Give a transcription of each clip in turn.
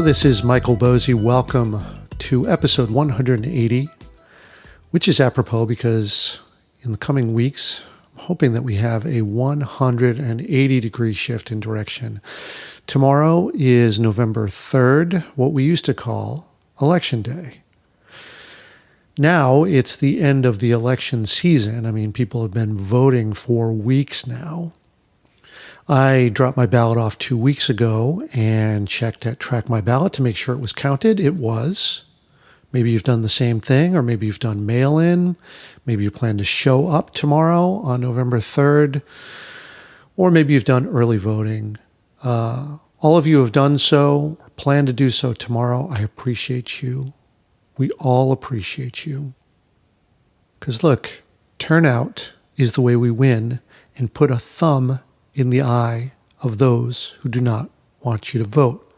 this is Michael Bosey. Welcome to episode 180, which is apropos because in the coming weeks, I'm hoping that we have a 180-degree shift in direction. Tomorrow is November 3rd, what we used to call Election Day. Now it's the end of the election season. I mean, people have been voting for weeks now. I dropped my ballot off 2 weeks ago and checked at Track My Ballot to make sure it was counted. It was. Maybe you've done the same thing, or maybe you've done mail-in. Maybe you plan to show up tomorrow on November 3rd, or maybe you've done early voting. All of you have done so, or plan to do so tomorrow. I appreciate you. We all appreciate you. Because look, turnout is the way we win and put a thumb in the eye of those who do not want you to vote.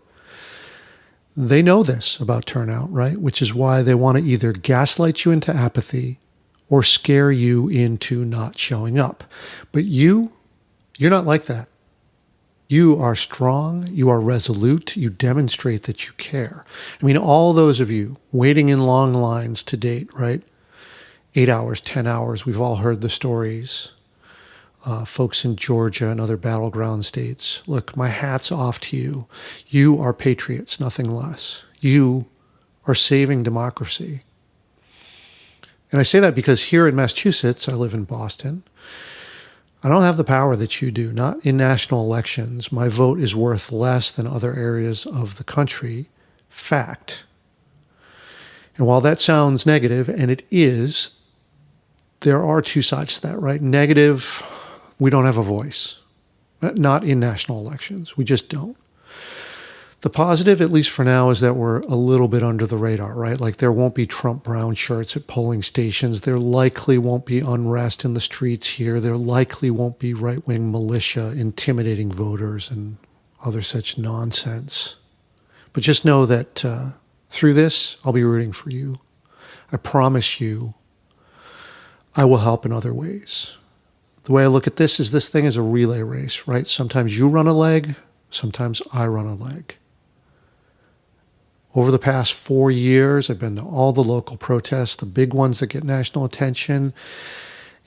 They know this about turnout, right? Which is why they want to either gaslight you into apathy or scare you into not showing up. But you're not like that. You are strong, you are resolute, you demonstrate that you care. I mean, all those of you waiting in long lines to date, right? 8 hours, 10 hours, we've all heard the stories. Folks in Georgia and other battleground states. Look, my hat's off to you. You are patriots, nothing less. You are saving democracy. And I say that because here in Massachusetts, I live in Boston, I don't have the power that you do. Not in national elections. My vote is worth less than other areas of the country. Fact. And while that sounds negative, and it is, there are two sides to that, right? Negative, we don't have a voice. Not in national elections. We just don't. The positive, at least for now, is that we're a little bit under the radar, right? Like there won't be Trump brown shirts at polling stations. There likely won't be unrest in the streets here. There likely won't be right-wing militia intimidating voters and other such nonsense. But just know that through this, I'll be rooting for you. I promise you, I will help in other ways. The way I look at this is this thing is a relay race, right? Sometimes you run a leg, sometimes I run a leg. Over the past 4 years, I've been to all the local protests, the big ones that get national attention,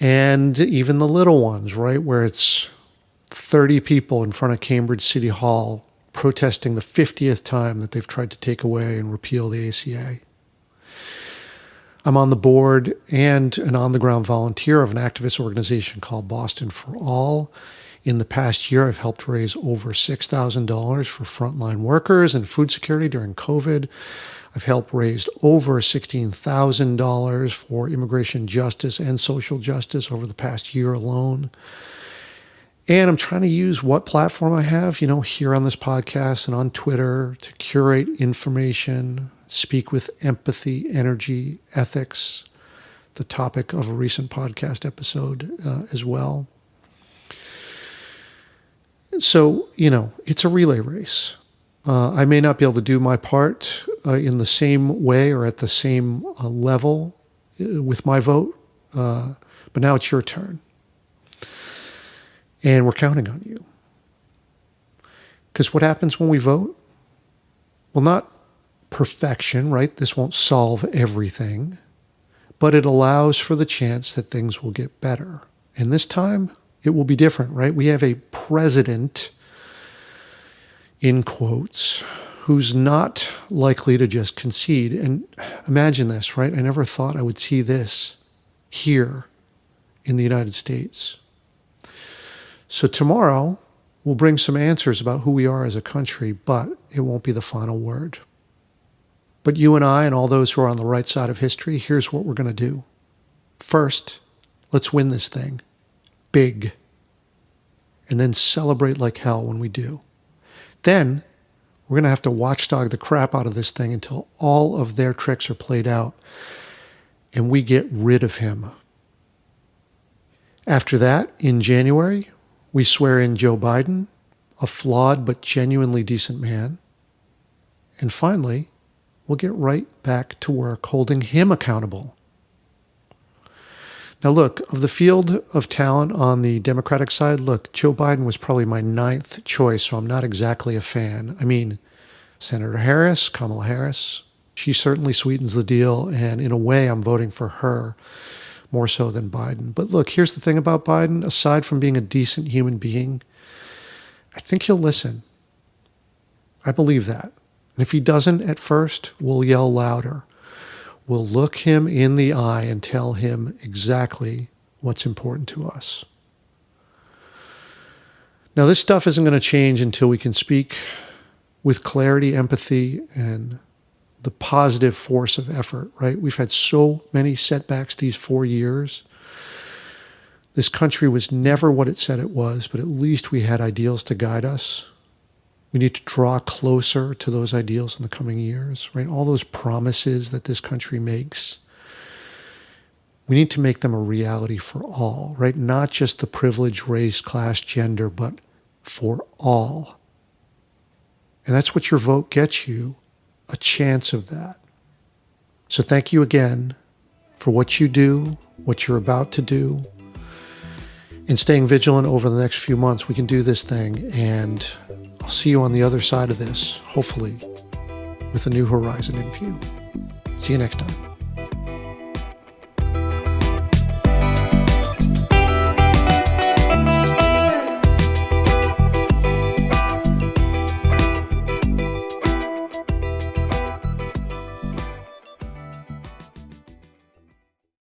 and even the little ones, right, where it's 30 people in front of Cambridge City Hall protesting the 50th time that they've tried to take away and repeal the ACA. I'm on the board and an on-the-ground volunteer of an activist organization called Boston for All. In the past year, I've helped raise over $6,000 for frontline workers and food security during COVID. I've helped raise over $16,000 for immigration justice and social justice over the past year alone. And I'm trying to use what platform I have, here on this podcast and on Twitter to curate information, speak with empathy, energy, ethics, the topic of a recent podcast episode as well. So, it's a relay race. I may not be able to do my part in the same way or at the same level with my vote, but now it's your turn. And we're counting on you. Because what happens when we vote? Well, not perfection, right? This won't solve everything, but it allows for the chance that things will get better. And this time, it will be different, right? We have a president, in quotes, who's not likely to just concede. And imagine this, right? I never thought I would see this here in the United States. So tomorrow, we'll bring some answers about who we are as a country, but it won't be the final word. But you and I and all those who are on the right side of history, here's what we're going to do. First, let's win this thing. Big. And then celebrate like hell when we do. Then, we're going to have to watchdog the crap out of this thing until all of their tricks are played out and we get rid of him. After that, in January, we swear in Joe Biden, a flawed but genuinely decent man. And finally, we'll get right back to work holding him accountable. Now look, of the field of talent on the Democratic side, look, Joe Biden was probably my 9th choice, so I'm not exactly a fan. I mean, Senator Harris, Kamala Harris, she certainly sweetens the deal. And in a way, I'm voting for her more so than Biden. But look, here's the thing about Biden. Aside from being a decent human being, I think he'll listen. I believe that. And if he doesn't at first, we'll yell louder. We'll look him in the eye and tell him exactly what's important to us. Now, this stuff isn't going to change until we can speak with clarity, empathy, and the positive force of effort, right? We've had so many setbacks these 4 years. This country was never what it said it was, but at least we had ideals to guide us. We need to draw closer to those ideals in the coming years, right? All those promises that this country makes, we need to make them a reality for all, right? Not just the privileged race, class, gender, but for all. And that's what your vote gets you, a chance of that. So thank you again for what you do, what you're about to do, and staying vigilant over the next few months. We can do this thing, and I'll see you on the other side of this, hopefully, with a new horizon in view. See you next time.